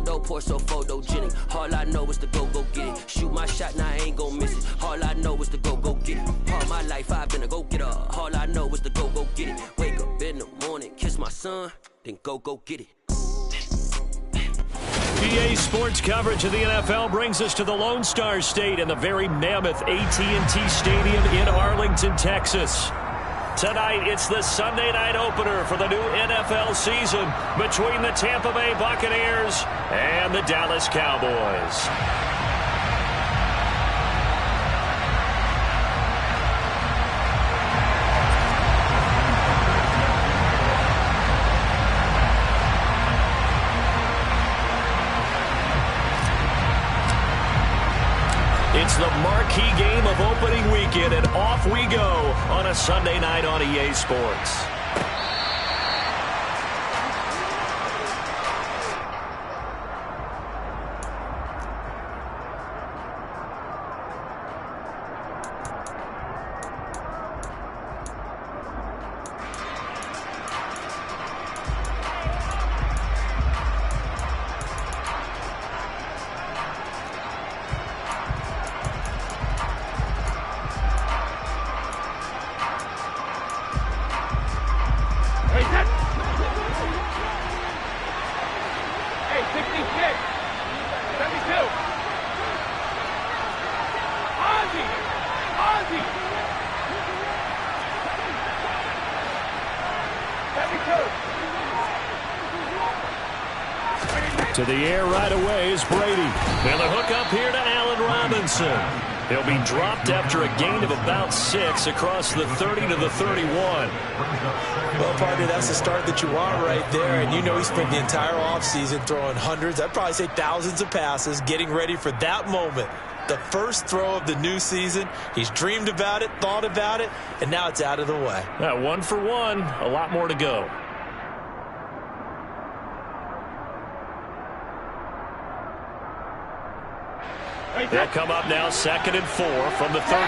photo, pour so photogenic. All I know is to go get it. Shoot my shot, now I ain't gon' miss it. All I know is to go get it. All my life I've been a go-getter. All I know is to go get it. Wake up in the morning, kiss my son, then go get it. EA Sports coverage of the NFL brings us to the Lone Star State and the very mammoth AT&T Stadium in Arlington, Texas. Tonight, it's the Sunday night opener for the new NFL season between the Tampa Bay Buccaneers and the Dallas Cowboys. It's the marquee game of opening weekend, and off we go on a Sunday night on EA Sports. To the air right away is Brady. And the hook up here to Allen Robinson. He'll be dropped after a gain of about 6 across the 30 to the 31. Well, partner, that's the start that you want right there. And you know he spent the entire offseason throwing hundreds, I'd probably say thousands of passes, getting ready for that moment. The first throw of the new season. He's dreamed about it, thought about it, and now it's out of the way. 1 for 1, a lot more to go. They'll come up now, 2nd and 4 from the 31.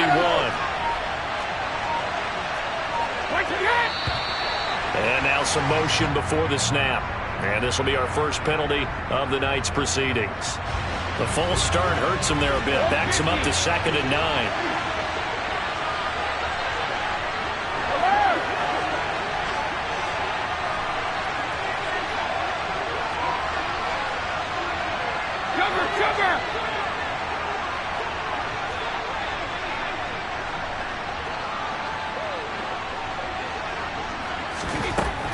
And now some motion before the snap. And this will be our first penalty of the night's proceedings. The false start hurts him there a bit. Backs him up to 2nd and 9.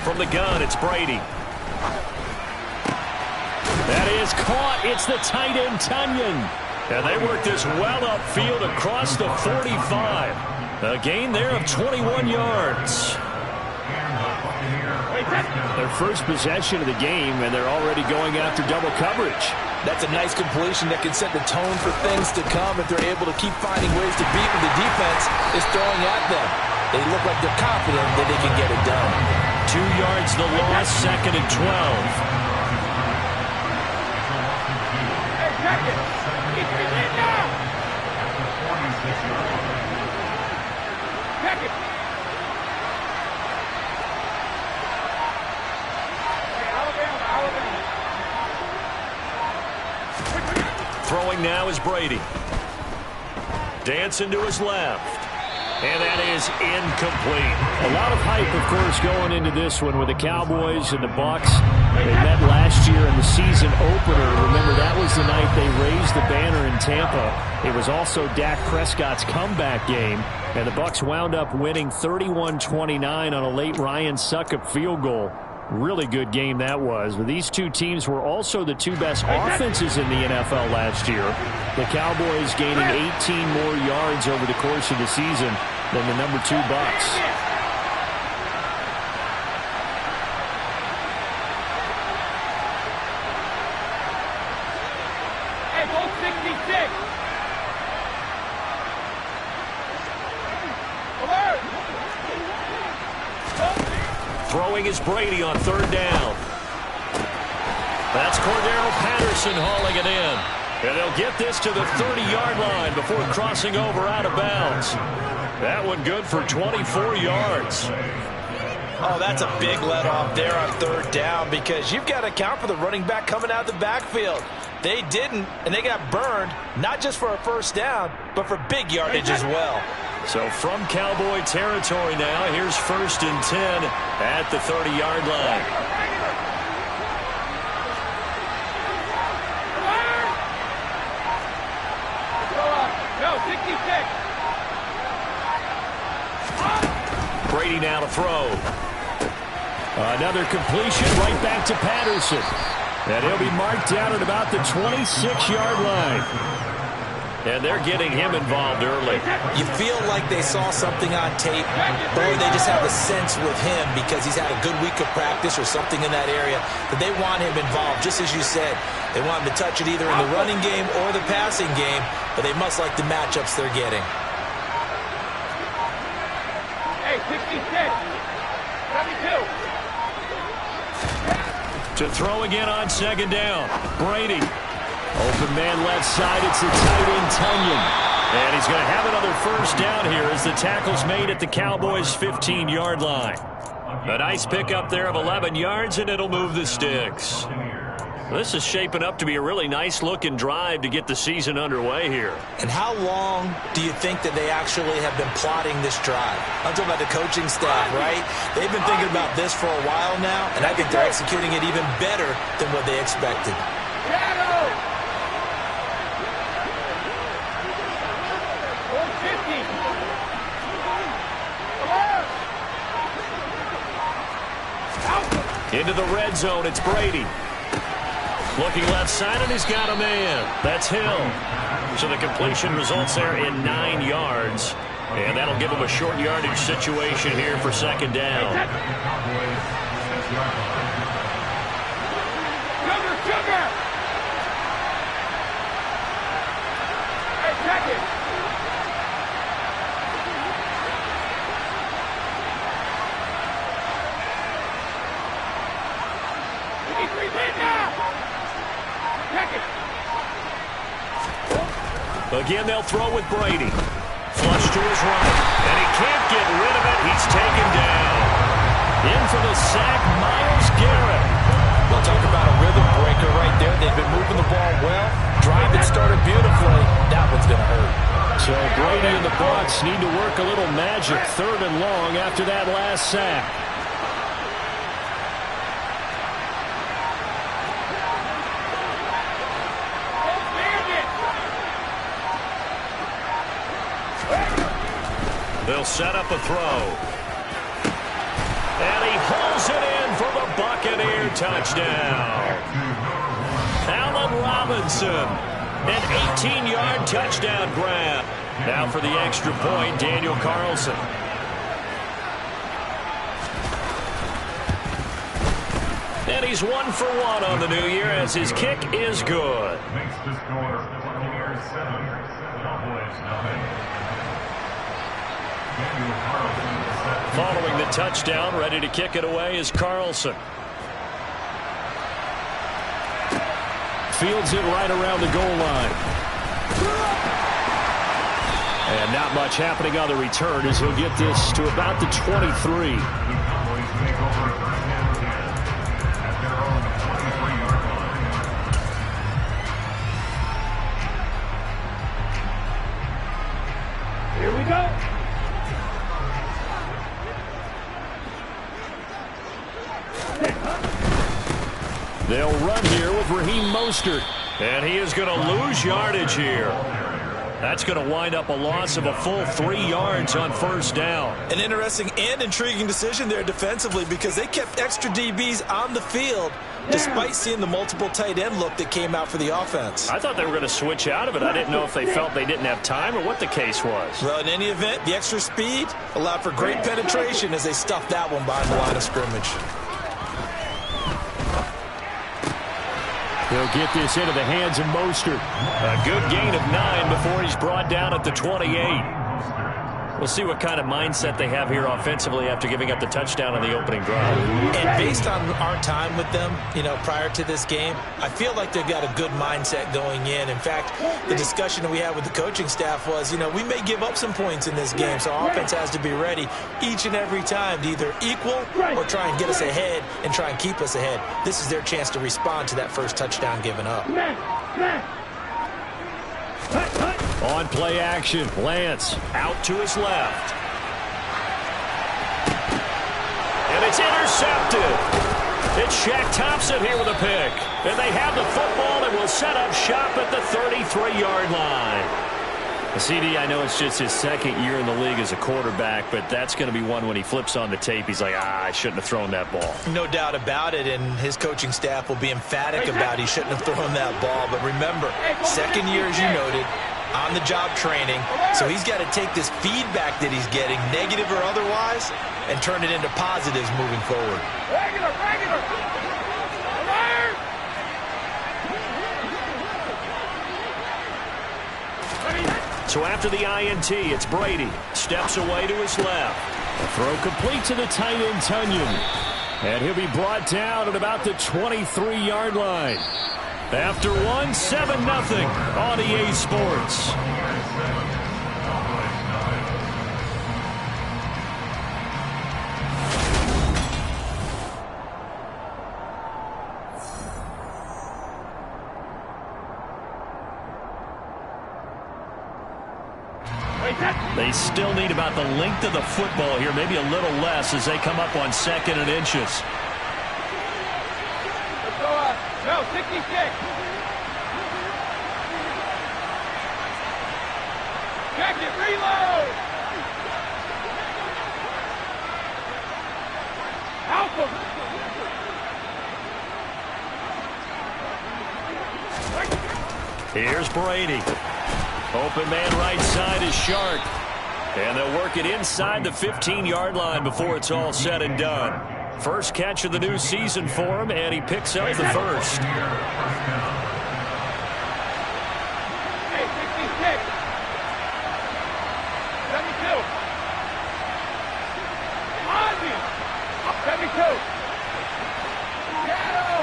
From the gun, it's Brady. That is caught. It's the tight end, Tunyon. And they work this well upfield across the 45. A gain there of 21 yards. Their first possession of the game, and they're already going after double coverage. That's a nice completion that can set the tone for things to come if they're able to keep finding ways to beat what the defense is throwing at them. They look like they're confident that they can get it done. 2 yards the loss, 2nd and 12. Throwing now is Brady. Dancing to his left. And that is incomplete. A lot of hype, of course, going into this one with the Cowboys and the Bucs. They met last year in the season opener. Remember, that was the night they raised the banner in Tampa. It was also Dak Prescott's comeback game. And the Bucs wound up winning 31-29 on a late Ryan Succop field goal. Really good game that was. But these two teams were also the two best offenses in the NFL last year. The Cowboys gaining 18 more yards over the course of the season than the number 2 Bucs. Throwing is Brady on 3rd down. That's Cordero Patterson hauling it in. And they'll get this to the 30-yard line before crossing over out of bounds. That one good for 24 yards. Oh, that's a big let-off there on third down because you've got to account for the running back coming out of the backfield. They didn't, and they got burned, not just for a first down, but for big yardage as well. So from Cowboy territory now, here's 1st and 10 at the 30-yard line. Brady now to throw. Another completion right back to Patterson. And he'll be marked down at about the 26-yard line. And they're getting him involved early. You feel like they saw something on tape, or they just have a sense with him because he's had a good week of practice or something in that area that they want him involved. Just as you said, they want him to touch it either in the running game or the passing game, but they must like the matchups they're getting. Hey, 66, 72. To throw again on 2nd down. Brady. Open man left side. It's the tight end, Tunyon. And he's going to have another first down here as the tackle's made at the Cowboys' 15-yard line. A nice pickup there of 11 yards, and it'll move the sticks. This is shaping up to be a really nice-looking drive to get the season underway here. And how long do you think that they actually have been plotting this drive? I'm talking about the coaching staff, right? They've been thinking about this for a while now, and I think they're executing it even better than what they expected. Into the red zone, it's Brady. Looking left side, and he's got a man. That's Hill. So the completion results there in 9 yards. And that'll give him a short yardage situation here for 2nd down. Sugar! Hey, check it! Again, they'll throw with Brady. Flush to his right. And he can't get rid of it. He's taken down. In for the sack, Myles Garrett. We'll talk about a rhythm breaker right there. They've been moving the ball well. Drive it started beautifully. That one's going to hurt. So Brady and the Bucs need to work a little magic 3rd and long after that last sack. They'll set up a throw. And he pulls it in for the Buccaneer touchdown. Allen Robinson, an 18-yard touchdown grab. Now for the extra point, Daniel Carlson. And he's 1 for 1 on the new year as his kick is good. Makes the score Buccaneers 7, Cowboys 9. Following the touchdown, ready to kick it away is Carlson. Fields it right around the goal line. And not much happening on the return as he'll get this to about the 23. Here we go. They'll run here with Raheem Mostert. And he is going to lose yardage here. That's going to wind up a loss of a full 3 yards on 1st down. An interesting and intriguing decision there defensively because they kept extra DBs on the field despite seeing the multiple tight end look that came out for the offense. I thought they were going to switch out of it. I didn't know if they felt they didn't have time or what the case was. Well, in any event, the extra speed allowed for great penetration as they stuffed that one behind the line of scrimmage. He'll get this into the hands of Mostert. A good gain of 9 before he's brought down at the 28. We'll see what kind of mindset they have here offensively after giving up the touchdown on the opening drive. And based on our time with them, prior to this game, I feel like they've got a good mindset going in. In fact, the discussion that we had with the coaching staff was, we may give up some points in this game, so our offense has to be ready each and every time to either equal or try and get us ahead and try and keep us ahead. This is their chance to respond to that first touchdown given up. On play action, Lance out to his left. And it's intercepted. It's Shaq Thompson here with a pick. And they have the football and will set up shop at the 33-yard line. CD, I know it's just his second year in the league as a quarterback, but that's going to be one when he flips on the tape. He's like, I shouldn't have thrown that ball. No doubt about it, and his coaching staff will be emphatic about he shouldn't have thrown that ball. But remember, second year, as you noted, on-the-job training, so he's got to take this feedback that he's getting, negative or otherwise, and turn it into positives moving forward. Regular. So after the INT, it's Brady. Steps away to his left. A throw complete to the tight end, Tunyon. And he'll be brought down at about the 23-yard line. After 7-0 on EA Sports. They still need about the length of the football here, maybe a little less as they come up on 2nd and inches. Let's go up. No, 66. Check it, reload. Help him. Here's Brady. Open man right side is Shark. And they'll work it inside the 15-yard line before it's all said and done. First catch of the new season for him, and he picks up the first. Hey, 66. 72. Ozzy. 72. Shadow.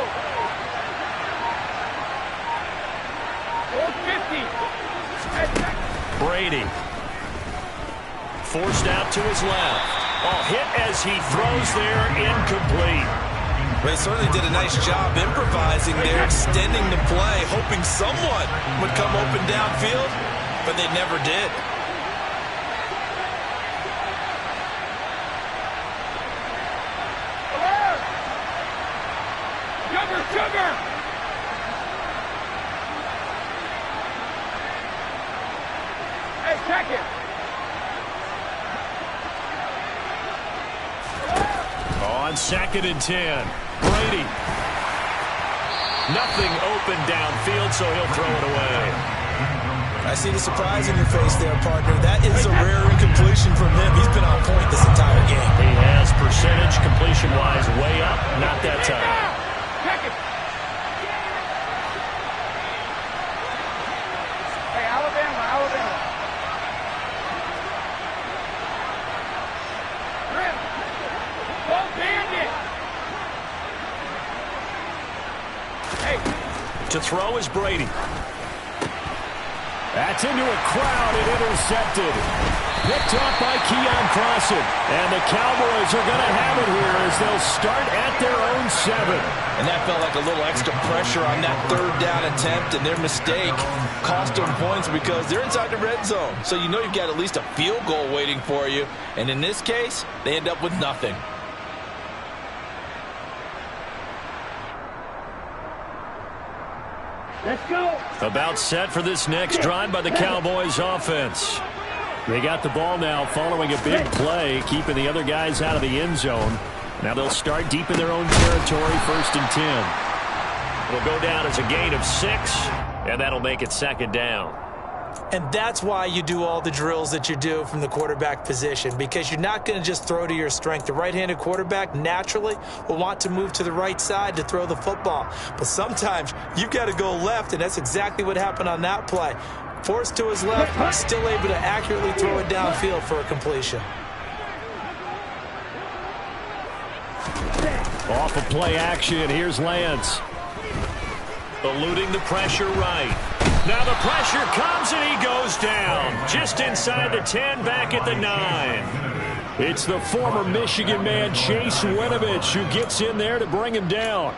450. Brady. Forced out to his left. Hit as he throws there, incomplete. Well, they certainly did a nice job improvising there, extending the play, hoping someone would come open downfield, but they never did. Sugar! Hey, check it! On 2nd and 10, Brady. Nothing open downfield, so he'll throw it away. I see the surprise in your face there, partner. That is a rare incompletion from him. He's been on point this entire game. He has percentage completion-wise way up, not that time. Check it! Hey, Alabama. Grip! Don't bandit! Hey! To throw is Brady. That's into a crowd and intercepted. Picked off by Keon Crossan. And the Cowboys are going to have it here as they'll start at their own 7. And that felt like a little extra pressure on that 3rd down attempt, and their mistake cost them points because they're inside the red zone. So you know you've got at least a field goal waiting for you. And in this case, they end up with nothing. Let's go! About set for this next drive by the Cowboys offense. They got the ball now following a big play, keeping the other guys out of the end zone. Now they'll start deep in their own territory, 1st and 10. It'll go down as a gain of 6, and that'll make it 2nd down. And that's why you do all the drills that you do from the quarterback position, because you're not going to just throw to your strength. The right-handed quarterback naturally will want to move to the right side to throw the football. But sometimes you've got to go left, and that's exactly what happened on that play. Forced to his left, still able to accurately throw it downfield for a completion. Off of play action, here's Lance. Eluding the pressure right. Now the pressure comes and he goes down. Just inside the 10, back at the 9. It's the former Michigan man, Chase Winovich, who gets in there to bring him down.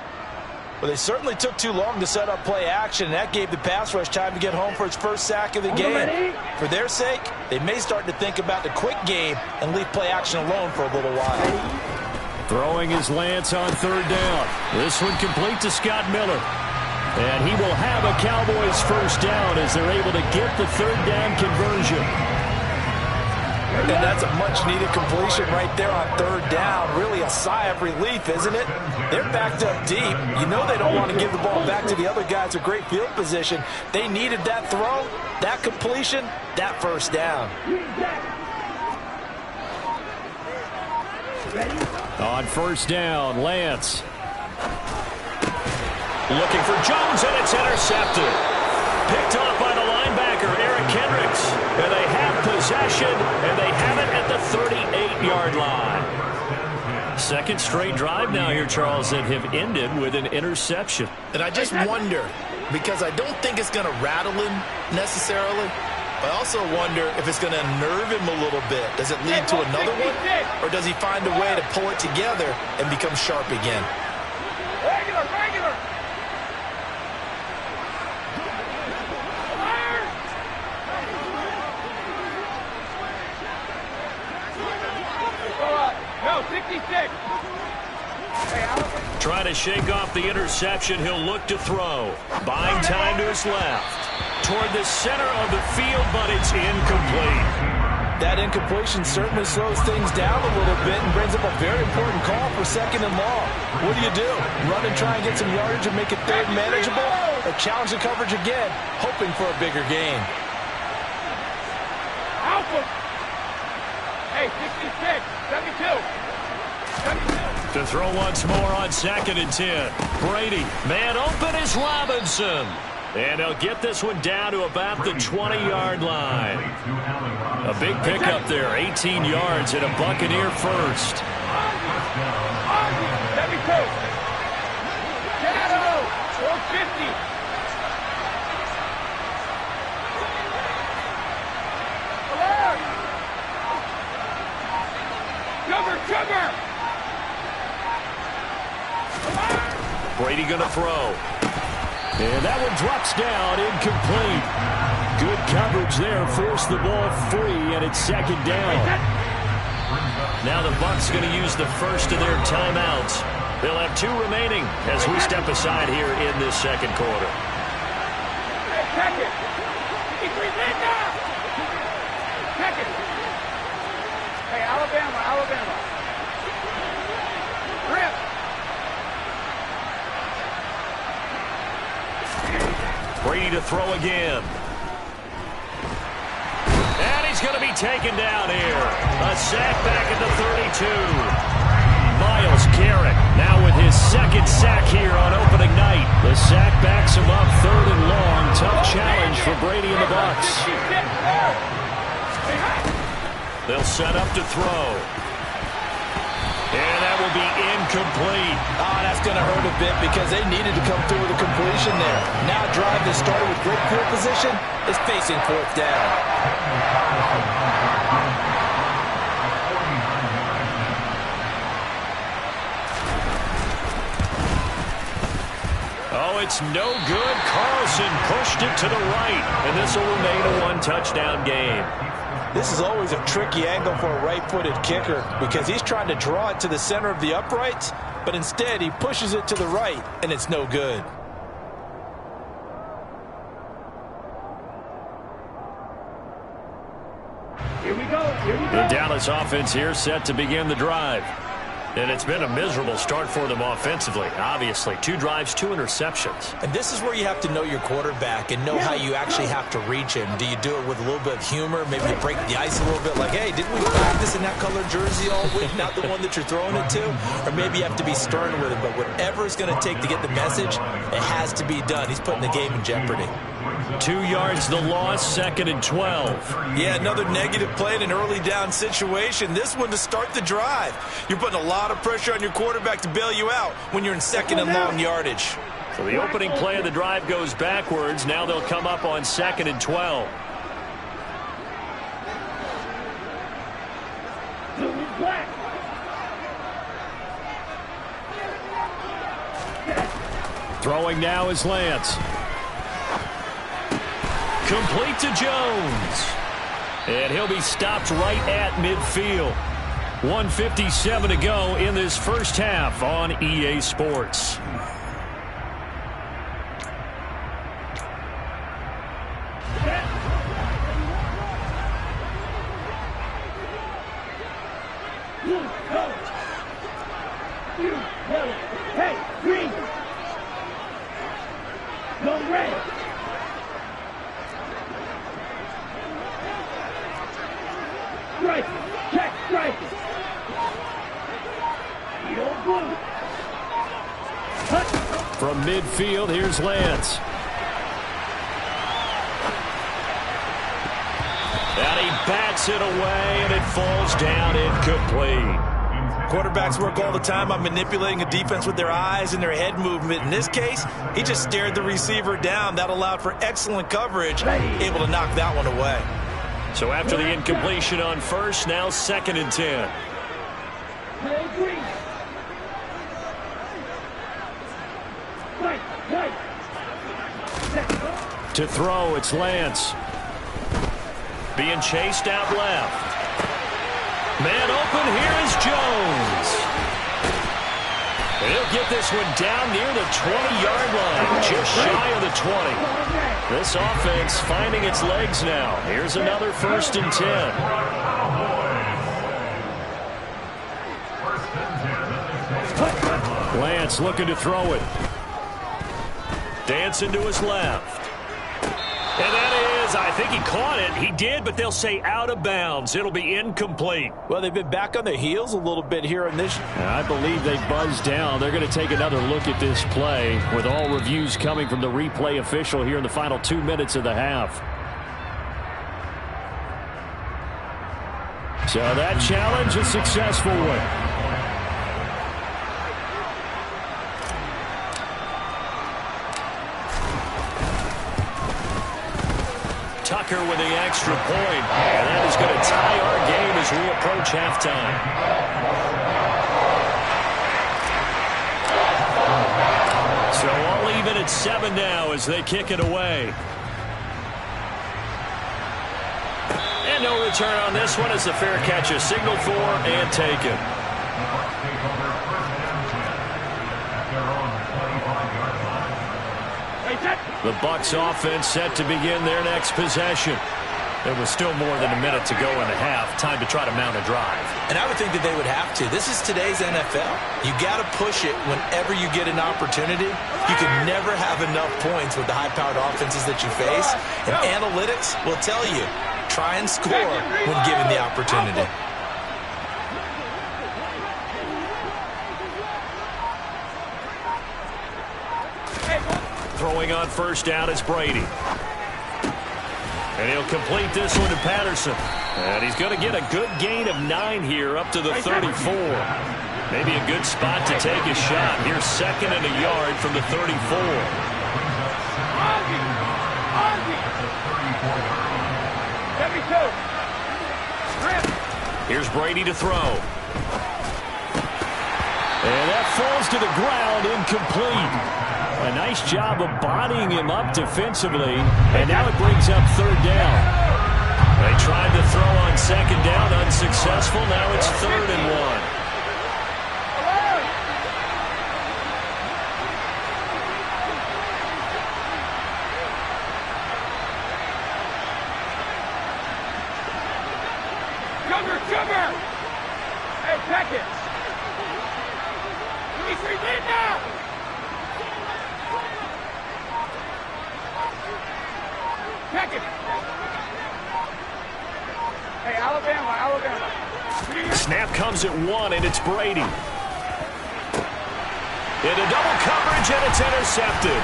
Well, they certainly took too long to set up play action, and that gave the pass rush time to get home for its first sack of the game. For their sake, they may start to think about the quick game and leave play action alone for a little while. Throwing his Lance on third down. This one complete to Scott Miller. And he will have a Cowboys first down as they're able to get the third down conversion. And that's a much-needed completion right there on third down. Really a sigh of relief, isn't it? They're backed up deep. You know they don't want to give the ball back to the other guys with great field position. They needed that throw, that completion, that first down. On first down, Lance. Looking for Jones, and it's intercepted. Picked off by the linebacker, Eric Kendricks. And they have possession, and they have it at the 38-yard line. Second straight drive now here, Charles, that have ended with an interception. And I just wonder, because I don't think it's going to rattle him necessarily, but I also wonder if it's going to unnerve him a little bit. Does it lead to another one, or does he find a way to pull it together and become sharp again? Regular. No, 66. Trying to shake off the interception. He'll look to throw. Buying time to his left. Toward the center of the field, but it's incomplete. That incompletion certainly slows things down a little bit and brings up a very important call for second and long. What do? Run and try and get some yardage and make it third manageable? Or challenge the coverage again, hoping for a bigger gain? Alpha. Hey, 66, 72. To throw once more on 2nd and 10. Brady, man open is Robinson. And they'll get this one down to about the 20-yard line. A big pickup there, 18 yards and a Buccaneer first. 72. Shadow, 450. Sugar. Brady going to throw. And that one drops down, incomplete. Good coverage there, forced the ball free, and it's second down. Now the Bucs going to use the first of their timeouts. They'll have 2 remaining as we step aside here in this second quarter. Check it. Hey, Alabama. Rip. Brady to throw again. And he's going to be taken down here. A sack back at the 32. Myles Garrett now with his second sack here on opening night. The sack backs him up 3rd and long. Tough challenge for Brady and the Bucs. They'll set up to throw. And that will be incomplete. Oh, that's going to hurt a bit because they needed to come through with a completion there. Now a drive that started with great field position is facing 4th down. Oh, it's no good. Carlson pushed it to the right, and this will remain a 1-touchdown game. This is always a tricky angle for a right-footed kicker because he's trying to draw it to the center of the uprights, but instead he pushes it to the right, and it's no good. Here we go. The Dallas offense here set to begin the drive. And it's been a miserable start for them offensively, obviously. 2 drives, 2 interceptions. And this is where you have to know your quarterback and know how you actually have to reach him. Do you do it with a little bit of humor? Maybe you break the ice a little bit like, hey, didn't we practice in that color jersey all week, not the one that you're throwing it to? Or maybe you have to be stern with him. But whatever it's going to take to get the message, it has to be done. He's putting the game in jeopardy. 2 yards the loss, 2nd and 12. Yeah, another negative play in an early down situation. This one to start the drive. You're putting a lot of pressure on your quarterback to bail you out when you're in 2nd and long yardage. So the opening play of the drive goes backwards. Now they'll come up on 2nd and 12. Throwing now is Lance. Complete to Jones. And he'll be stopped right at midfield. 1:57 to go in this first half on EA Sports. Hey, green. Go red. Strike. Check strike. From midfield, here's Lance. And he bats it away, and it falls down incomplete. Quarterbacks work all the time on manipulating a defense with their eyes and their head movement. In this case, he just stared the receiver down. That allowed for excellent coverage, able to knock that one away. So after the incompletion on first, now 2nd and 10. To throw, it's Lance. Being chased out left. Man open, here is Jones. And he'll get this one down near the 20-yard line, just shy of the 20. This offense finding its legs now. Here's another 1st and 10. Lance looking to throw it. Dancing to his left. And that is, I think he caught it. He did, but they'll say out of bounds. It'll be incomplete. Well, they've been back on their heels a little bit here in this. I believe they buzzed down. They're going to take another look at this play with all reviews coming from the replay official here in the final 2 minutes of the half. So that challenge, a successful one. Tucker with the extra point. And that is going to tie our game as we approach halftime. So all even at 7 now as they kick it away. And no return on this one as the fair catch is signaled for and taken. The Bucs offense set to begin their next possession. There was still more than a minute to go in the half. Time to try to mount a drive. And I would think that they would have to. This is today's NFL. You got to push it whenever you get an opportunity. You can never have enough points with the high-powered offenses that you face. And analytics will tell you, try and score when given the opportunity. Throwing on first down is Brady. And he'll complete this one to Patterson. And he's going to get a good gain of 9 here up to the 34. Maybe a good spot to take a shot. Here's 2nd and a yard from the 34. Here's Brady to throw. And that falls to the ground, incomplete. A nice job of bodying him up defensively, and now it brings up 3rd down. They tried to throw on 2nd down, unsuccessful. Now it's 3rd and 1. Cover! Hey, Peckett! comes at 1, and it's Brady. Into double coverage, and it's intercepted.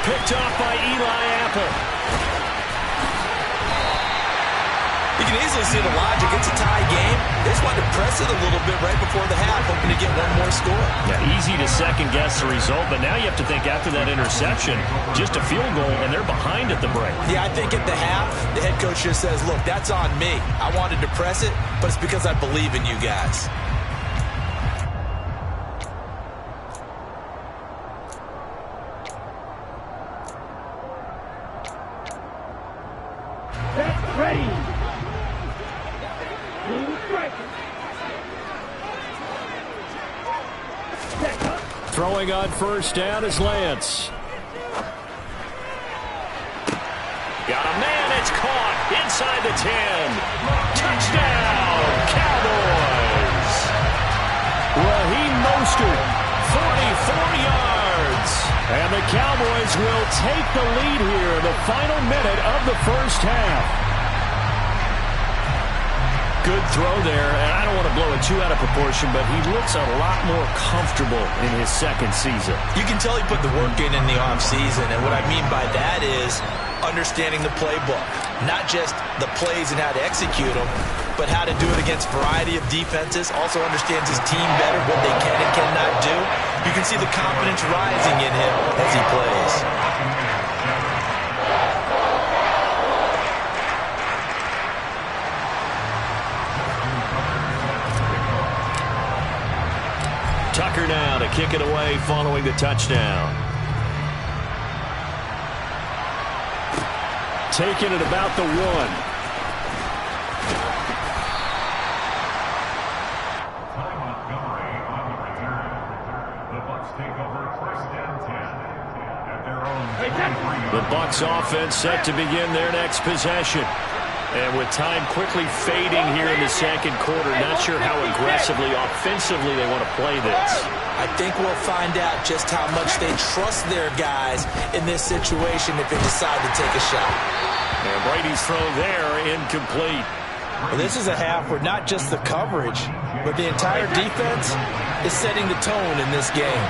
Picked off by Eli Apple. You can easily see the logic. It's a tie game. They just wanted to press it a little bit right before the half, hoping to get one more score. Yeah, easy to second-guess the result, but now you have to think after that interception, just a field goal, and they're behind at the break. Yeah, I think at the half, the head coach just says, look, that's on me. I wanted to press it, but it's because I believe in you guys. That's ready. Blue strike. Set up. Throwing on first down is Lance. Got a man, it's caught inside the 10. Touchdown, Cowboys. Raheem Mostert, 44 yards. And the Cowboys will take the lead here in the final minute of the first half. Good throw there, and I don't want to blow it too out of proportion, but he looks a lot more comfortable in his second season. You can tell he put the work in the offseason, and what I mean by that is understanding the playbook. Not just the plays and how to execute them, but how to do it against a variety of defenses. Also understands his team better, what they can and cannot do. You can see the confidence rising in him as he plays. Tucker now to kick it away following the touchdown. Taking it about the 1. Time Montgomery on the return. The Bucs take over first and 10 at their own 23. The Bucs offense set to begin their next possession. And with time quickly fading here in the second quarter, not sure how aggressively, offensively they want to play this. I think we'll find out just how much they trust their guys in this situation if they decide to take a shot. And Brady's throw there, incomplete. Well, this is a half where not just the coverage, but the entire defense is setting the tone in this game.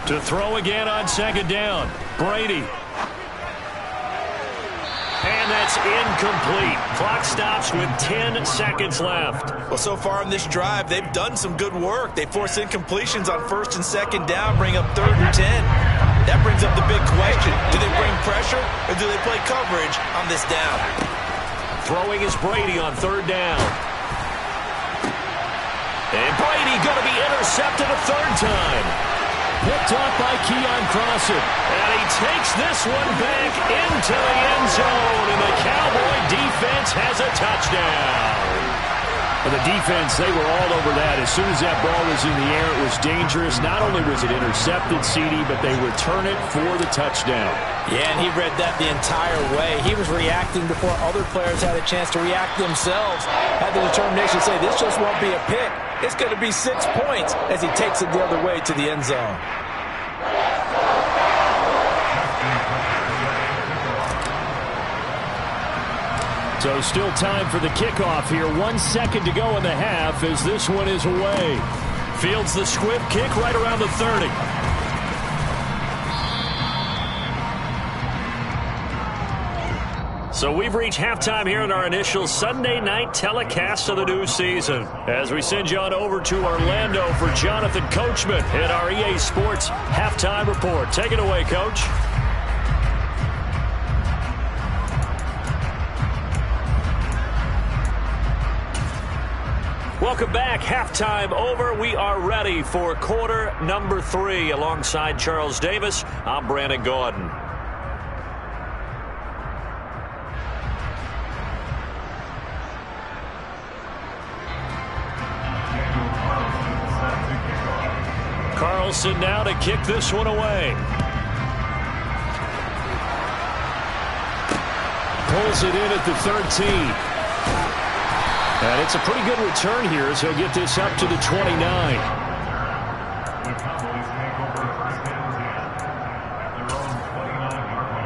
To throw again on second down. Brady. And that's incomplete. Clock stops with 10 seconds left. Well, so far in this drive, they've done some good work. They force incompletions on first and second down, bring up 3rd and 10. That brings up the big question. Do they bring pressure or do they play coverage on this down? Throwing is Brady on 3rd down. And Brady going to be intercepted a 3rd time. Picked off by Keon Crossan. And he takes this one back into the end zone. And the Cowboy defense has a touchdown. And the defense, they were all over that. As soon as that ball was in the air, it was dangerous. Not only was it intercepted, CD, but they return it for the touchdown. Yeah, and he read that the entire way. He was reacting before other players had a chance to react themselves. Had the determination to say, this just won't be a pick. It's going to be 6 points as he takes it the other way to the end zone. So still time for the kickoff here. 1 second to go in the half as this one is away. Fields the squib kick right around the 30. So we've reached halftime here in our initial Sunday night telecast of the new season. As we send you on over to Orlando for Jonathan Coachman in our EA Sports Halftime Report. Take it away, Coach. Welcome back. Halftime over. We are ready for quarter number 3. Alongside Charles Davis, I'm Brandon Gordon. Carlson now to kick this one away. pulls it in at the 13. And it's a pretty good return here as he'll get this up to the 29. The Cowboys take over first and 10 at their own 29-yard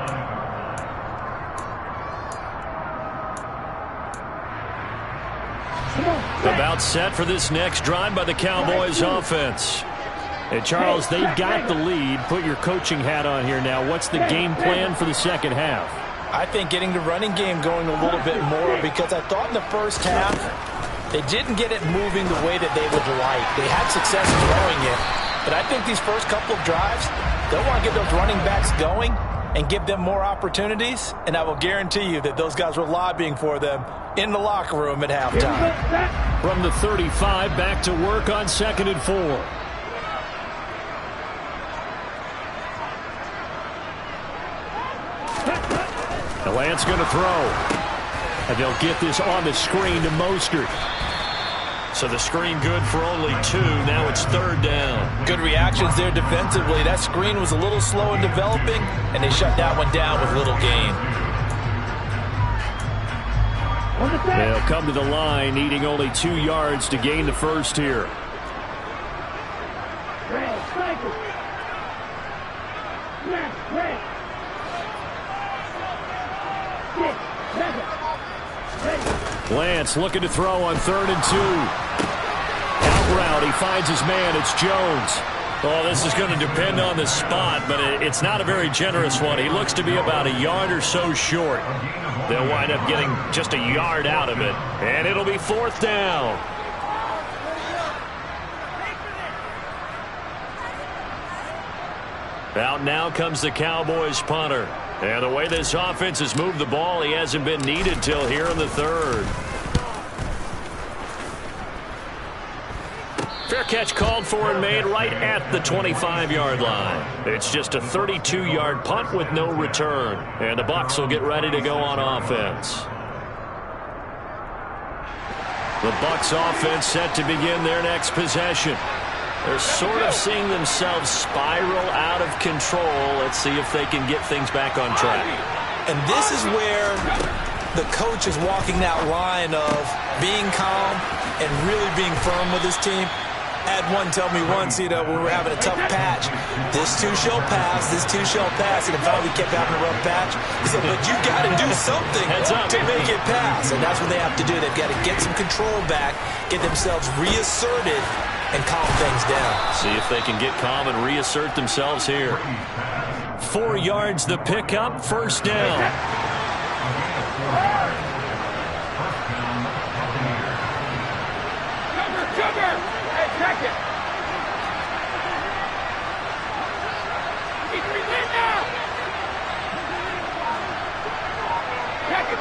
line. About set for this next drive by the Cowboys offense. And Charles, they've got the lead. Put your coaching hat on here now. What's the game plan for the second half? I think getting the running game going a little bit more, because I thought in the first half they didn't get it moving the way that they would like. They had success throwing it, but I think these first couple of drives, they'll want to get those running backs going and give them more opportunities, and I will guarantee you that those guys were lobbying for them in the locker room at halftime. From the 35, back to work on 2nd and 4. The Lance going to throw. And they'll get this on the screen to Mostert. So the screen good for only 2. Now it's 3rd down. Good reactions there defensively. That screen was a little slow in developing, and they shut that one down with little gain. They'll come to the line, needing only 2 yards to gain the first here. Lance looking to throw on 3rd and 2. Out route, he finds his man. It's Jones. Oh, this is going to depend on the spot, but it's not a very generous one. He looks to be about a yard or so short. They'll wind up getting just a yard out of it, and it'll be 4th down. Out now comes the Cowboys punter. And the way this offense has moved the ball, he hasn't been needed till here in the 3rd. Fair catch called for and made right at the 25-yard line. It's just a 32-yard punt with no return. And the Bucs will get ready to go on offense. The Bucs offense set to begin their next possession. They're sort of seeing themselves spiral out of control. Let's see if they can get things back on track. And this is where the coach is walking that line of being calm and really being firm with his team. I had one tell me once, when we were having a tough patch, this too shall pass, this too shall pass, and finally we kept having a rough patch. He said, but you got to do something to make it pass, and that's what they have to do. They've got to get some control back, get themselves reasserted, and calm things down. See if they can get calm and reassert themselves here. 4 yards the pickup, 1st down. Cover! Hey, check it! He's in now! Check it!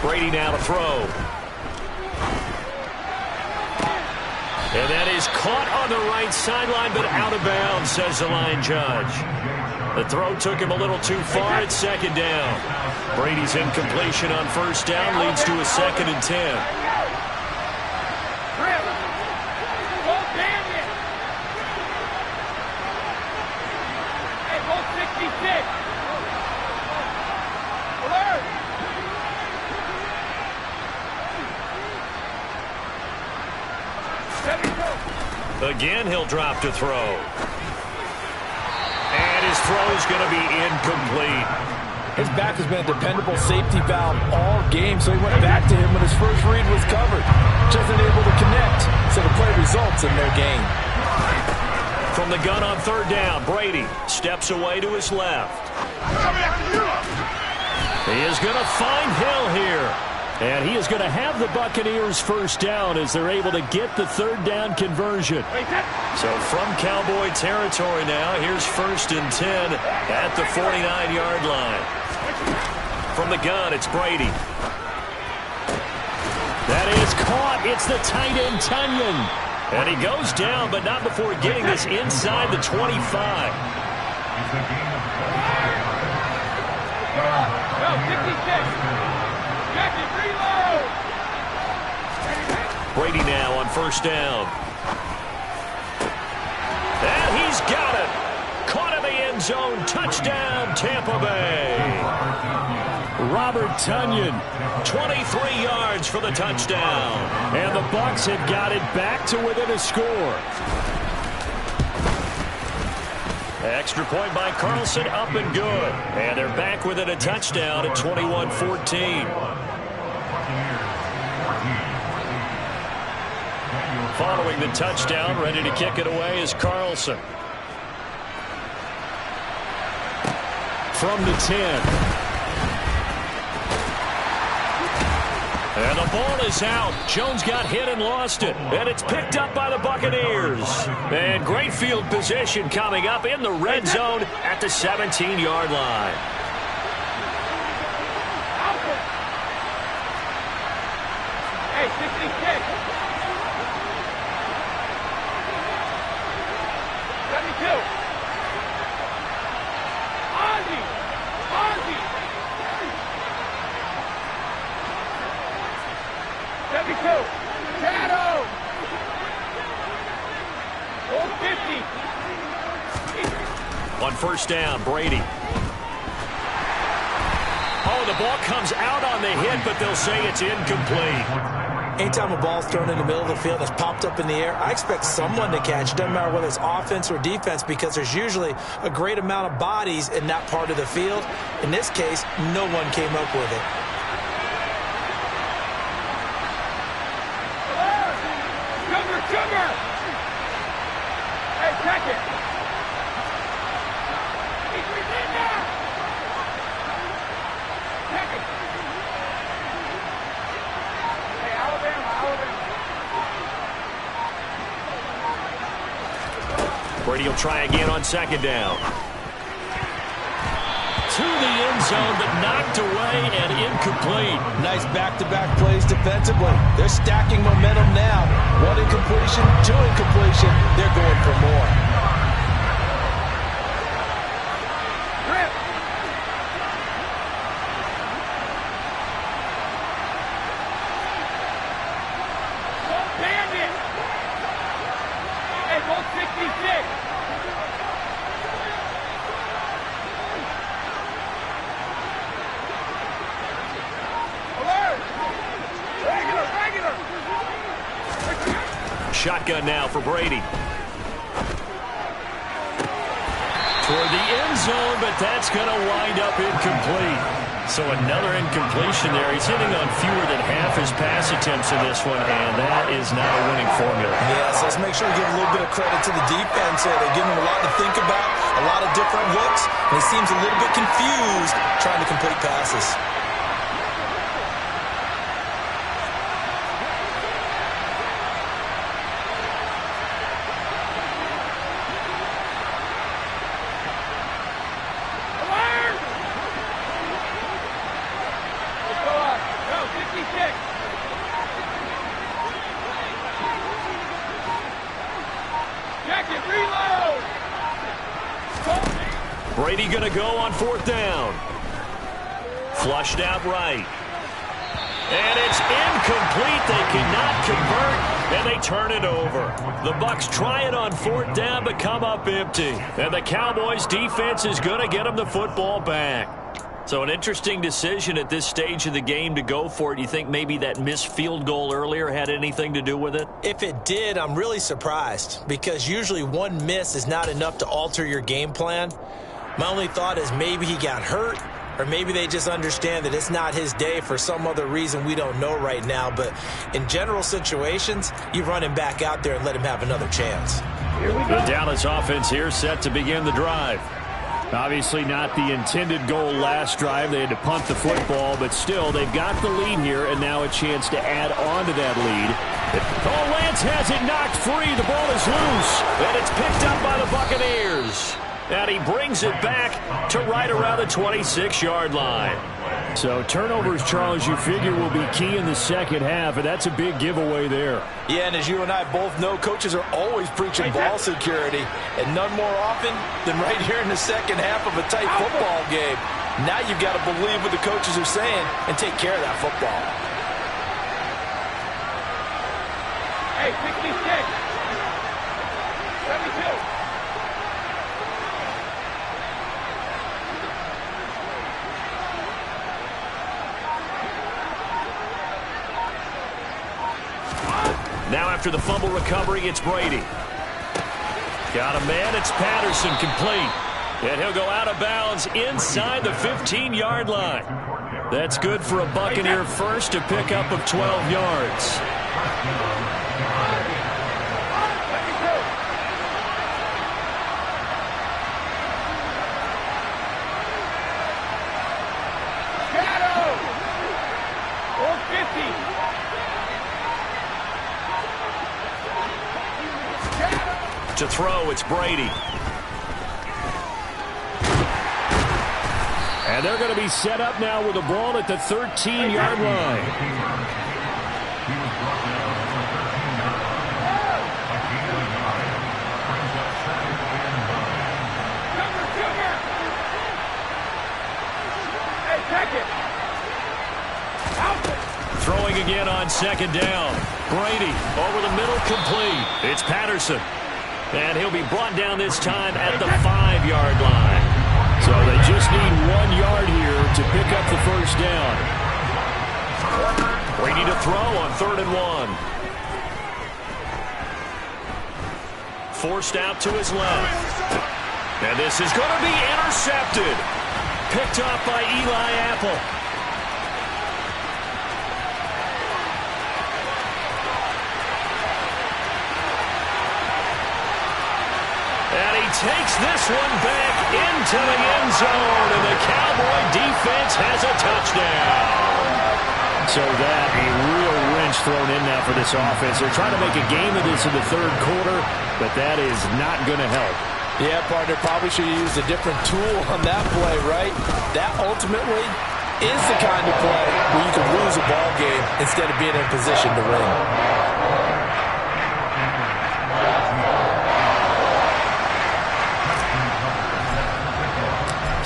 Brady now to throw. And that is caught on the right sideline, but out of bounds, says the line judge. The throw took him a little too far. It's 2nd down. Brady's incompletion on 1st down leads to a 2nd and 10. Hey, hold 66! Alert! Again, he'll drop to throw. And his throw is going to be incomplete. His back has been a dependable safety valve all game, so he went back to him when his first read was covered. Just unable to connect, so the play results in no gain. From the gun on 3rd down, Brady steps away to his left. He is going to find Hill here. And he is going to have the Buccaneers 1st down as they're able to get the 3rd down conversion. So from Cowboy territory now, here's 1st and 10 at the 49-yard line. From the gun, it's Brady. That is caught. It's the tight end, Tunyon. And he goes down, but not before getting this inside the 25. No, 56! Brady now on 1st down. And he's got it. Caught in the end end zone. Touchdown, Tampa Bay. Robert Tonyan. 23 yards for the touchdown. And the Bucs have got it back to within a score. Extra point by Carlson, up and good. And they're back within a touchdown at 21-14. Following the touchdown, ready to kick it away is Carlson. From the 10. And the ball is out. Jones got hit and lost it. And it's picked up by the Buccaneers. And great field position coming up in the red zone at the 17-yard line. Hey, 66. 72. Ozzie. 72. Shadow. 50. On first down, Brady. Oh, the ball comes out on the hit, but they'll say it's incomplete. Anytime a ball's thrown in the middle of the field that's popped up in the air, I expect someone to catch it. Doesn't matter whether it's offense or defense, because there's usually a great amount of bodies in that part of the field. In this case, no one came up with it. Sugar! Hey, check it! He's in there! Check it! Hey, Alabama! Brady will try again on second down. To the end zone, but knocked away and incomplete. Nice back-to-back plays defensively. They're stacking momentum now. One incompletion, two incompletion. They're going for more. Rip! Don't bandit! Hey, go 66! Shotgun now for Brady. Toward the end zone, but that's going to wind up incomplete. So another incompletion there. He's hitting on fewer than half his pass attempts in this one, and that is not a winning formula. Yes, let's make sure we give a little bit of credit to the defense. They're giving him a lot to think about, a lot of different looks, and he seems a little bit confused trying to complete passes. Brady going to go on fourth down. Flushed out right. And it's incomplete. They cannot convert, and they turn it over. The Bucs try it on fourth down, but come up empty. And the Cowboys defense is going to get them the football back. So an interesting decision at this stage of the game to go for it. You think maybe that missed field goal earlier had anything to do with it? If it did, I'm really surprised, because usually one miss is not enough to alter your game plan. My only thought is maybe he got hurt, or maybe they just understand that it's not his day for some other reason we don't know right now. But in general situations, you run him back out there and let him have another chance. The Dallas offense here set to begin the drive. Obviously not the intended goal last drive. They had to punt the football, but still they've got the lead here, and now a chance to add on to that lead. Oh, Lance has it knocked free. The ball is loose, and it's picked up by the Buccaneers. And he brings it back to right around the 26-yard line. So turnovers, Charles, you figure will be key in the second half, and that's a big giveaway there. Yeah, and as you and I both know, coaches are always preaching ball security, and none more often than right here in the second half of a tight football game. Now you've got to believe what the coaches are saying and take care of that football. Hey, 66. 72. Now after the fumble recovery, it's Brady. Got a man. It's Patterson, complete. And he'll go out of bounds inside the 15-yard line. That's good for a Buccaneer first, to pick up of 12 yards. To throw, it's Brady. And they're going to be set up now with the ball at the 13-yard line. Throwing again on second down. Brady over the middle, complete. It's Patterson. And he'll be brought down this time at the 5-yard line. So they just need 1 yard here to pick up the first down. Brady to throw on 3rd and 1. Forced out to his left. And this is going to be intercepted. Picked off by Eli Apple. Takes this one back into the end zone, and the Cowboy defense has a touchdown. So that a real wrench thrown in now for this offense. They're trying to make a game of this in the 3rd quarter, but that is not going to help. Yeah, partner, probably should have used a different tool on that play, right? That ultimately is the kind of play where you can lose a ball game instead of being in position to win.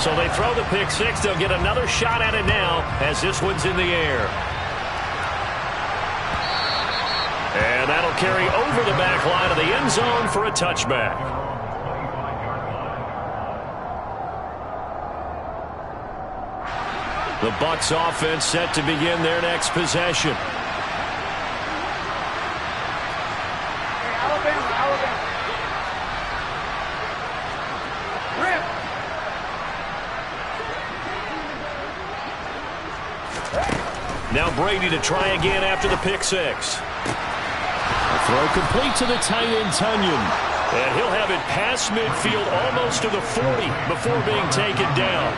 So they throw the pick six. They'll get another shot at it now as this one's in the air. And that'll carry over the back line of the end zone for a touchback. The Bucs offense set to begin their next possession. Now Brady to try again after the pick six. Throw complete to the tight end, Tunyon. And he'll have it past midfield almost to the 40 before being taken down.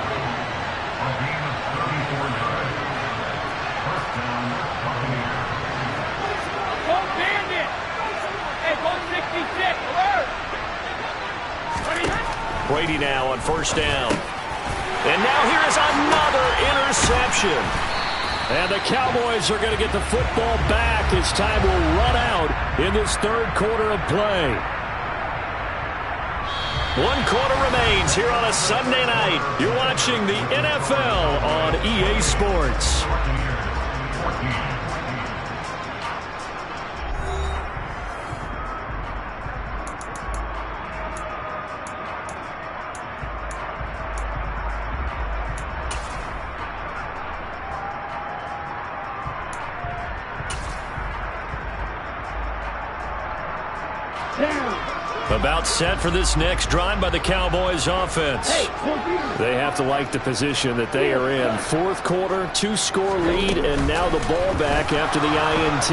Brady now on 1st down. And now here is another interception. And the Cowboys are going to get the football back as time will run out in this 3rd quarter of play. 1 quarter remains here on a Sunday night. You're watching the NFL on EA Sports. About set for this next drive by the Cowboys offense. They have to like the position that they are in. 4th quarter, 2-score lead, and now the ball back after the INT.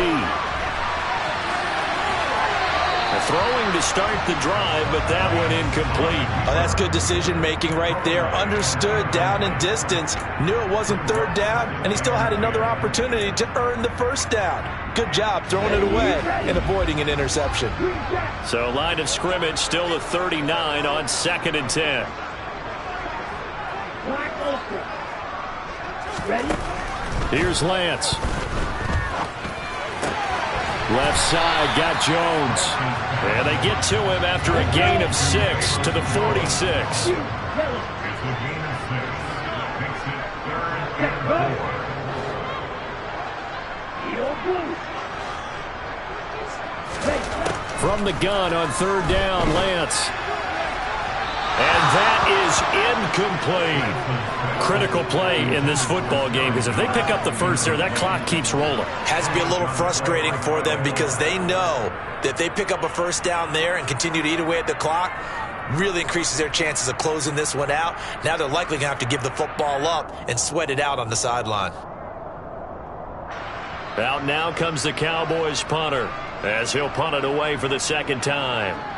Throwing to start the drive, but that one incomplete. Oh, that's good decision-making right there. Understood down and distance. Knew it wasn't 3rd down, and he still had another opportunity to earn the 1st down. Good job throwing it away and avoiding an interception. So line of scrimmage still the 39 on 2nd and 10. Here's Lance. Left side, got Jones. And they get to him after a gain of 6 to the 46. From the gun on 3rd down, Lance. And that is incomplete. Critical play in this football game, because if they pick up the first there, that clock keeps rolling. Has to be a little frustrating for them because they know that if they pick up a first down there and continue to eat away at the clock, really increases their chances of closing this one out. Now they're likely going to have to give the football up and sweat it out on the sideline. Out now comes the Cowboys punter as he'll punt it away for the second time.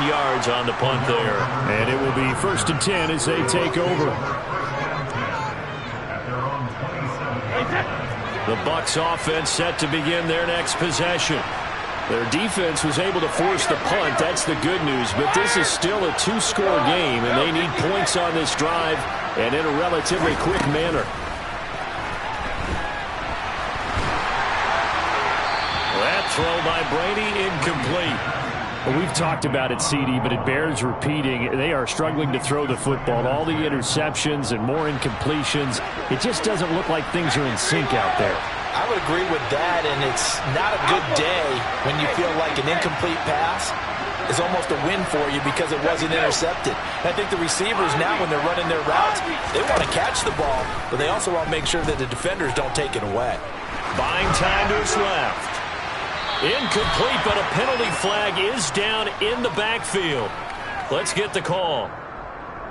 Yards on the punt there. And it will be 1st and 10 as they take over. The Bucs offense set to begin their next possession. Their defense was able to force the punt. That's the good news. But this is still a two-score game, and they need points on this drive and in a relatively quick manner. That throw by Brady incomplete. Well, we've talked about it, CD, but it bears repeating. They are struggling to throw the football. All the interceptions and more incompletions. It just doesn't look like things are in sync out there. I would agree with that, and it's not a good day when you feel like an incomplete pass is almost a win for you because it wasn't intercepted. And I think the receivers now, when they're running their routes, they want to catch the ball, but they also want to make sure that the defenders don't take it away. Buying time to his left. Incomplete, but a penalty flag is down in the backfield. Let's get the call.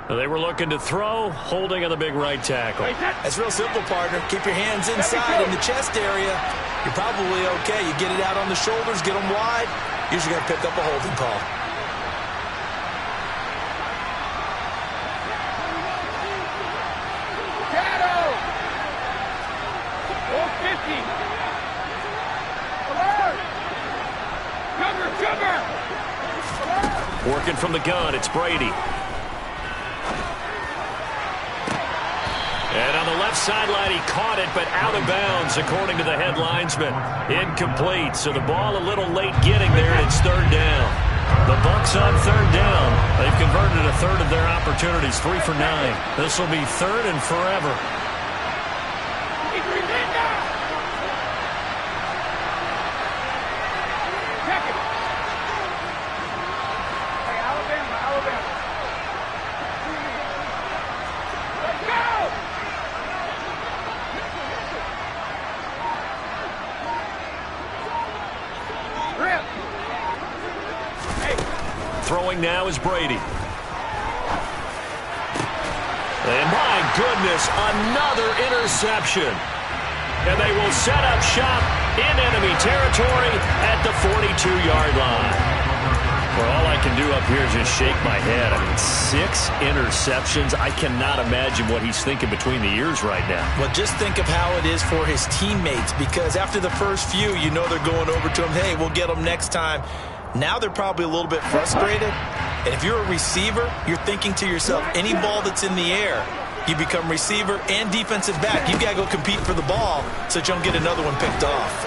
They were looking to throw, holding on the big right tackle. That's real simple, partner. Keep your hands inside in the chest area. You're probably okay. You get it out on the shoulders, get them wide. Usually going to pick up a holding call. Shadow! 450! Working from the gun, it's Brady. And on the left sideline, he caught it, but out of bounds, according to the head linesman. Incomplete, so the ball a little late getting there, and it's 3rd down. The Bucs on 3rd down. They've converted a third of their opportunities, 3 for 9. This will be 3rd and forever. Throwing now is Brady. And my goodness, another interception. And they will set up shop in enemy territory at the 42-yard line. Well, all I can do up here is just shake my head. I mean, 6 interceptions. I cannot imagine what he's thinking between the ears right now. Well, just think of how it is for his teammates, because after the first few, you know they're going over to him, hey, we'll get them next time. Now they're probably a little bit frustrated. And if you're a receiver, you're thinking to yourself, any ball that's in the air, you become receiver and defensive back. You've got to go compete for the ball so that you don't get another one picked off.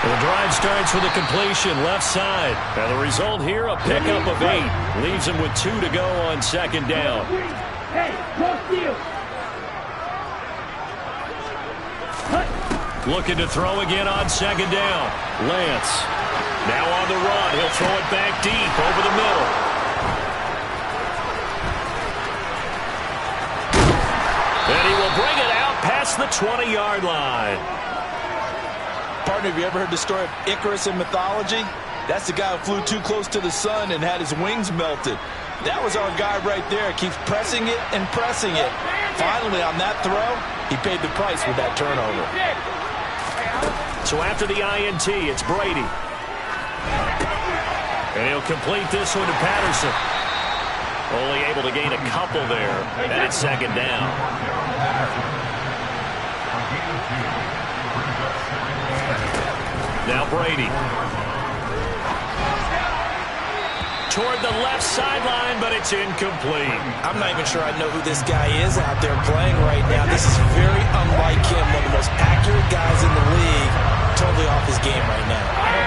Well, the drive starts with a completion left side. And the result here, a pickup of 8. Leaves him with 2 to go on 2nd down. Hey, close deal. Looking to throw again on 2nd down. Lance. Now on the run, he'll throw it back deep over the middle. And he will bring it out past the 20-yard line. Partner, have you ever heard the story of Icarus in mythology? That's the guy who flew too close to the sun and had his wings melted. That was our guy right there. Keeps pressing it and pressing it. Finally, on that throw, he paid the price with that turnover. So after the INT, it's Brady. And he'll complete this one to Patterson. Only able to gain a couple there, and it's 2nd down. Now Brady. Toward the left sideline, but it's incomplete. I'm not even sure I know who this guy is out there playing right now. This is very unlike him, one of the most accurate guys in the league. totally off his game right now.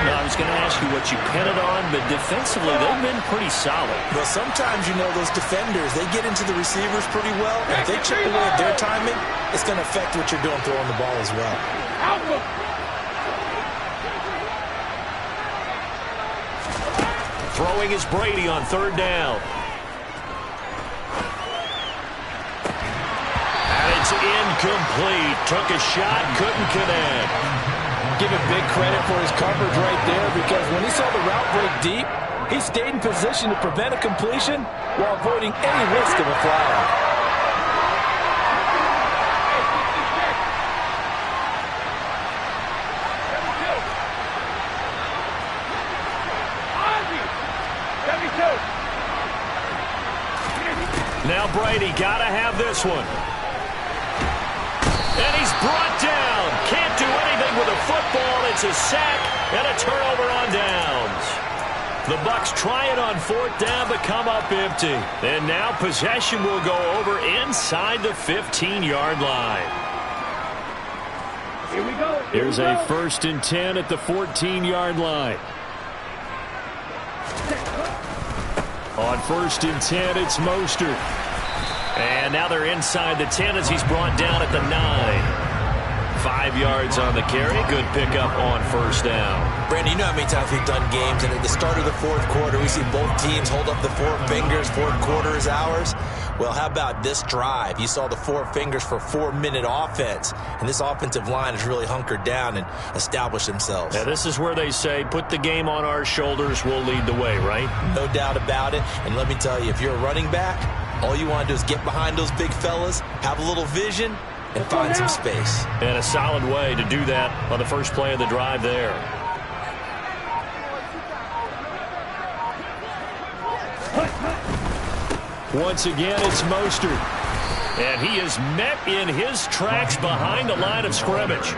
No, I was going to ask you what you pin it on, but defensively, they've been pretty solid. Well, sometimes, those defenders, they get into the receivers pretty well. And if they chip away at their timing, it's going to affect what you're doing throwing the ball as well. Throwing is Brady on third down. And it's incomplete. Took a shot, couldn't connect. Give him big credit for his coverage right there, because when he saw the route break deep, he stayed in position to prevent a completion while avoiding any risk of a flag. Now Brady got to have this one. And he's brought down. Can't do anything with a football. It's a sack and a turnover on downs. The Bucs try it on fourth down but come up empty. And now possession will go over inside the 15-yard line. Here we go. Here's a 1st and 10 at the 14-yard line. On 1st and 10, it's Mostert. And now they're inside the 10 as he's brought down at the 9. 5 yards on the carry. Good pickup on first down. Brandon, you know how many times we've done games, and at the start of the fourth quarter, we see both teams hold up the four fingers. Fourth quarter is ours. Well, how about this drive? You saw the four fingers for 4-minute offense, and this offensive line has really hunkered down and established themselves. Yeah, this is where they say, put the game on our shoulders, we'll lead the way, right? No doubt about it. And let me tell you, if you're a running back, all you want to do is get behind those big fellas, have a little vision, and find some space. And a solid way to do that on the first play of the drive there. Once again, it's Mostert. And he is met in his tracks behind the line of scrimmage.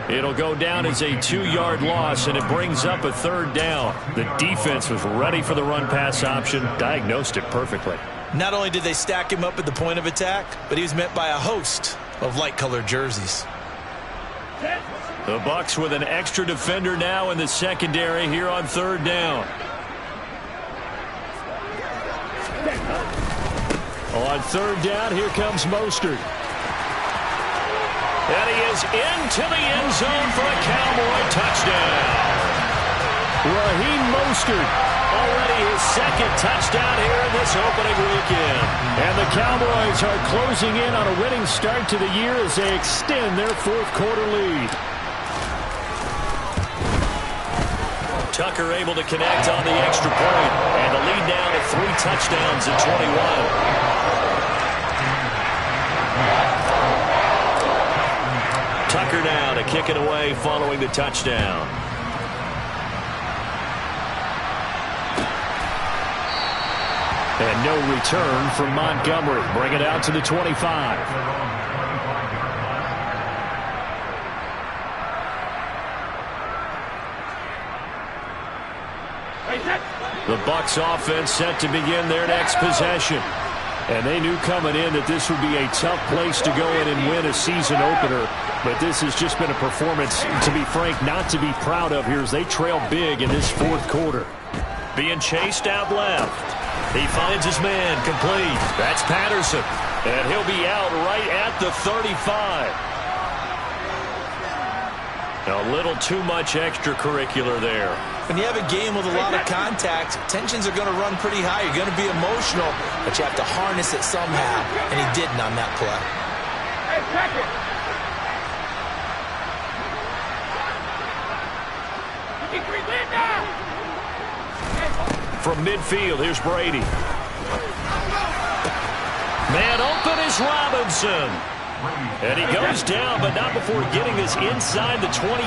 It'll go down as a 2-yard loss, and it brings up a third down. The defense was ready for the run-pass option, diagnosed it perfectly. Not only did they stack him up at the point of attack, but he was met by a host of light-colored jerseys. The Bucs with an extra defender now in the secondary here on third down. On third down, here comes Mostert. And he is into the end zone for a Cowboy touchdown. Raheem Mostert. Already his second touchdown here in this opening weekend. And the Cowboys are closing in on a winning start to the year as they extend their fourth quarter lead. Tucker able to connect on the extra point. And the lead now to 3 touchdowns at 21. Tucker now to kick it away following the touchdown. And no return from Montgomery. Bring it out to the 25. The Bucs offense set to begin their next possession. And they knew coming in that this would be a tough place to go in and win a season opener. But this has just been a performance, to be frank, not to be proud of here as they trail big in this fourth quarter. Being chased out left. He finds his man complete. That's Patterson. And he'll be out right at the 35. A little too much extracurricular there. When you have a game with a lot of contact, tensions are going to run pretty high. You're going to be emotional, but you have to harness it somehow, and he didn't on that play. Hey, check it. From midfield, here's Brady. Man open is Robinson. And he goes down, but not before getting this inside the 25.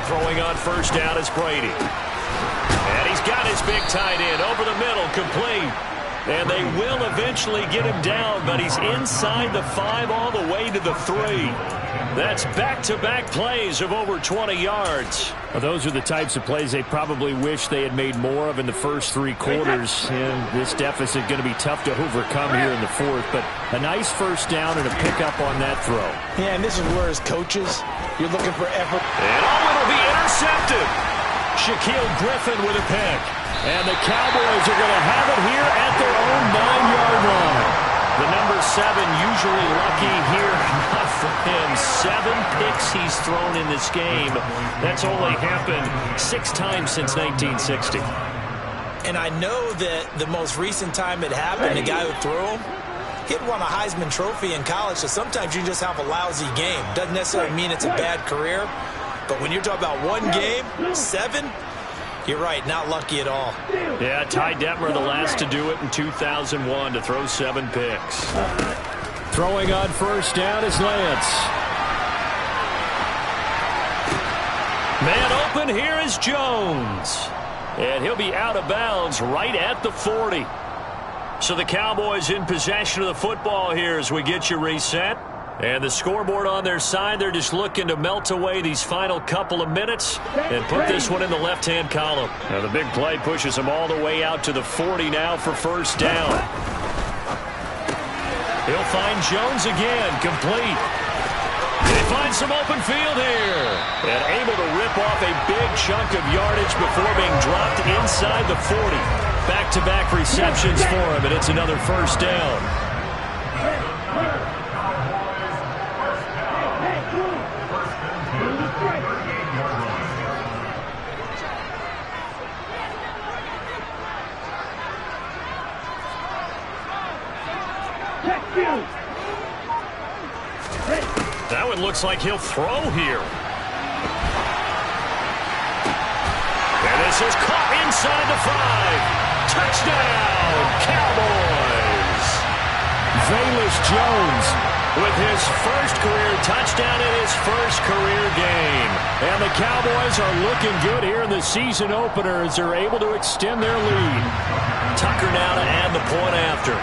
Throwing on first down is Brady. And he's got his big tight end over the middle, complete. And they will eventually get him down, but he's inside the 5 all the way to the 3. That's back-to-back plays of over 20 yards. Well, those are the types of plays they probably wish they had made more of in the first 3 quarters. And this deficit going to be tough to overcome here in the 4th. But a nice first down and a pickup on that throw. Yeah, and this is where as coaches, you're looking for effort. And it'll be intercepted. Shaquille Griffin with a pick. And the Cowboys are going to have it here at their own 9-yard line. The number 7 usually lucky here. Not for him. 7 picks he's thrown in this game. That's only happened 6 times since 1960. And I know that the most recent time it happened, the guy who threw him, he'd won a Heisman Trophy in college, so sometimes you just have a lousy game. Doesn't necessarily mean it's a bad career. But when you're talking about one game, 7, you're right, not lucky at all. Yeah, Ty Detmer, the last to do it in 2001, to throw 7 picks. Throwing on first down is Lance. Man open, here is Jones. And he'll be out of bounds right at the 40. So the Cowboys in possession of the football here as we get you reset. And the scoreboard on their side, they're just looking to melt away these final couple of minutes and put this one in the left-hand column. Now the big play pushes them all the way out to the 40 now for first down. He'll find Jones again, complete. They find some open field here. And able to rip off a big chunk of yardage before being dropped inside the 40. Back-to-back receptions for him, and it's another first down. That one looks like he'll throw here. And this is caught inside the 5. Touchdown, Cowboys. Velus Jones with his first career touchdown in his first career game. And the Cowboys are looking good here in the season opener as they're able to extend their lead. Tucker now to add the point after.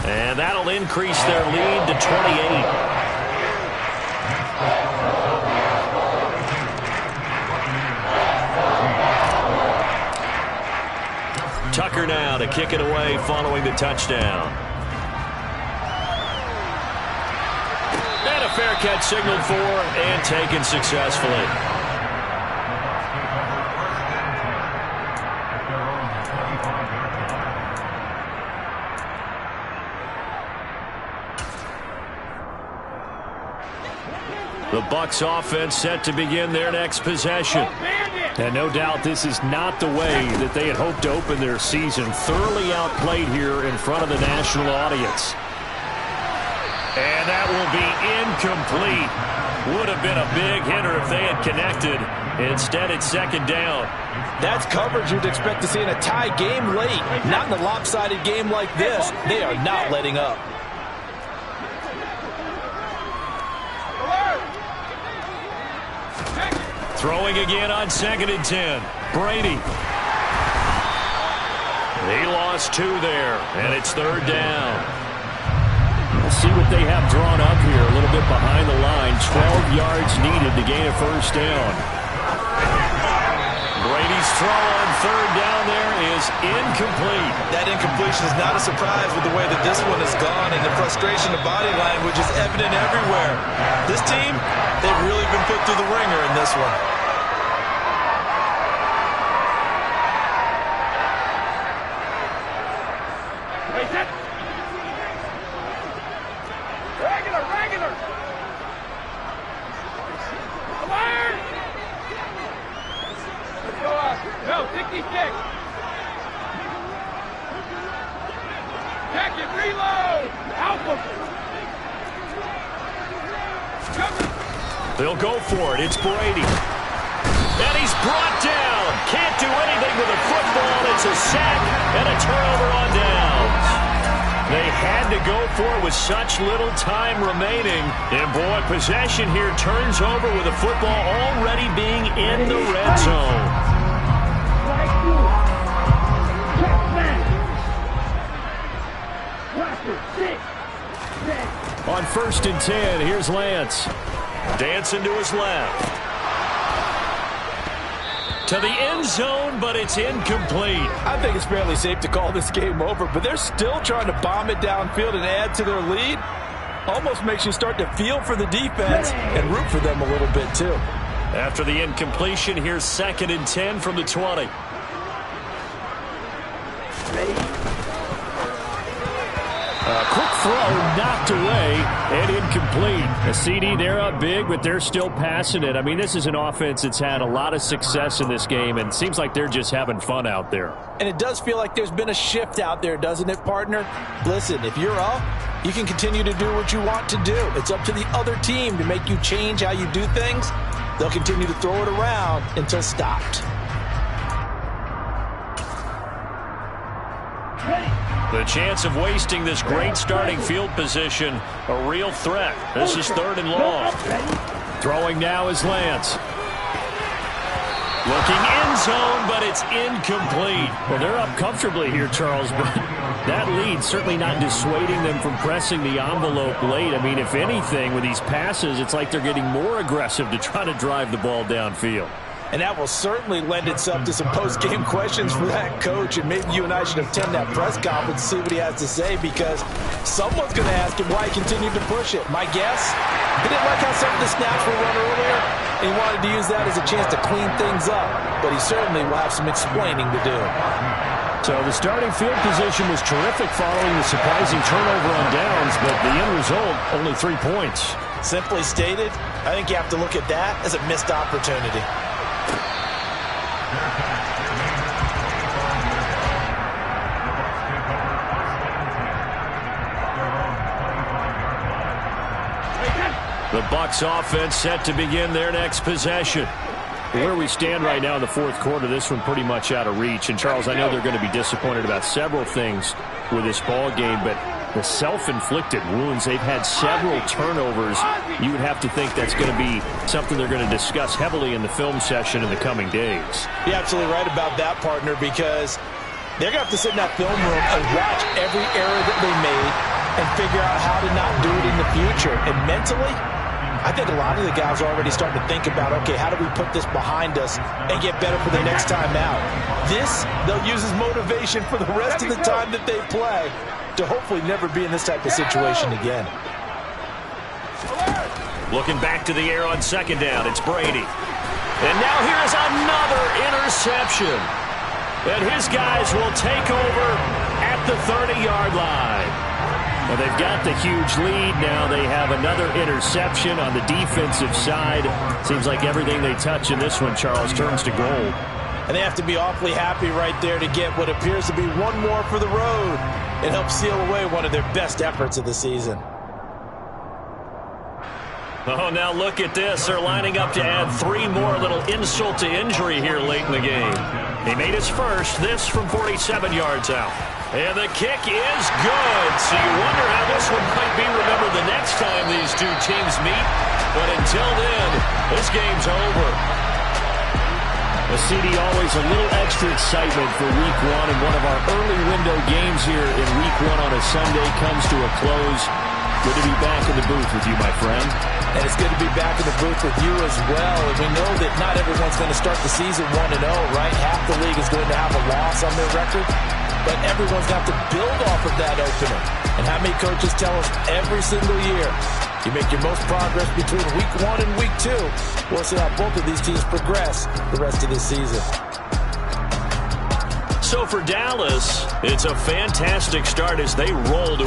And that'll increase their lead to 28. Tucker now to kick it away following the touchdown. And a fair catch signaled for and taken successfully. The Bucs offense set to begin their next possession. And no doubt this is not the way that they had hoped to open their season. Thoroughly outplayed here in front of the national audience. And that will be incomplete. Would have been a big hitter if they had connected. Instead, it's second down. That's coverage you'd expect to see in a tie game late. Not in a lopsided game like this. They are not letting up. Throwing again on 2nd and 10. Brady. He lost 2 there, and it's 3rd down. We'll see what they have drawn up here. A little bit behind the line. 12 yards needed to gain a first down. Brady's throw on 3rd down there is incomplete. That incompletion is not a surprise with the way that this one has gone, and the frustration of body language is evident everywhere. This team, they've really been put through the ringer in this one. Regular. Let's go up. No, 66. Check it, reload. Help him. They'll go for it. It's Brady. And he's brought down. Can't do anything with the football. It's a sack and a turnover on downs. They had to go for it with such little time remaining. And, boy, possession here turns over with the football already being in the red zone. On 1st and 10, here's Lance. Dancing to his left. To the end zone, but it's incomplete. I think it's fairly safe to call this game over, but they're still trying to bomb it downfield and add to their lead. Almost makes you start to feel for the defense and root for them a little bit, too. After the incompletion, here's 2nd and 10 from the 20. Quick throw knocked away and incomplete. A CD, they're up big, but they're still passing it. I mean, this is an offense that's had a lot of success in this game, and it seems like they're just having fun out there. And it does feel like there's been a shift out there, doesn't it, partner? Listen, if you're up, you can continue to do what you want to do. It's up to the other team to make you change how you do things. They'll continue to throw it around until stopped. The chance of wasting this great starting field position, a real threat. This is 3rd and long. Throwing now is Lance. Looking end zone, but it's incomplete. Well, they're up comfortably here, Charles, but that lead certainly not dissuading them from pressing the envelope late. I mean, if anything, with these passes, it's like they're getting more aggressive to try to drive the ball downfield. And that will certainly lend itself to some post-game questions for that coach. And maybe you and I should attend that press conference and see what he has to say, because someone's going to ask him why he continued to push it. My guess, he didn't like how some of the snaps were run earlier, and he wanted to use that as a chance to clean things up. But he certainly will have some explaining to do. So the starting field position was terrific following the surprising turnover on downs, but the end result, only 3 points. Simply stated, I think you have to look at that as a missed opportunity. The Bucs offense set to begin their next possession. Where we stand right now in the 4th quarter, this one pretty much out of reach. And, Charles, I know they're going to be disappointed about several things with this ball game, but the self-inflicted wounds, they've had several turnovers. You would have to think that's going to be something they're going to discuss heavily in the film session in the coming days. You're absolutely right about that, partner, because they're going to have to sit in that film room and watch every error that they made and figure out how to not do it in the future. And mentally, I think a lot of the guys are already starting to think about, okay, how do we put this behind us and get better for the next time out? This, they'll use as motivation for the rest of the time that they play to hopefully never be in this type of situation again. Looking back to the air on 2nd down, it's Brady. And now here's another interception. And his guys will take over at the 30-yard line. Well, they've got the huge lead. Now they have another interception on the defensive side. Seems like everything they touch in this one, Charles, turns to gold. And they have to be awfully happy right there to get what appears to be one more for the road and help seal away one of their best efforts of the season. Oh, now look at this. They're lining up to add 3 more, little insult to injury here late in the game. He made his first, this from 47 yards out. And the kick is good. So you wonder how this one might be remembered the next time these two teams meet. But until then, this game's over. A CD, always a little extra excitement for Week 1, and one of our early window games here in Week 1 on a Sunday comes to a close. Good to be back in the booth with you, my friend. And it's good to be back in the booth with you as well. And we know that not everyone's going to start the season 1-0, right? Half the league is going to have a loss on their record. But everyone's got to build off of that opener. And how many coaches tell us every single year, you make your most progress between Week 1 and Week 2. We'll see how both of these teams progress the rest of this season. So for Dallas, it's a fantastic start as they roll to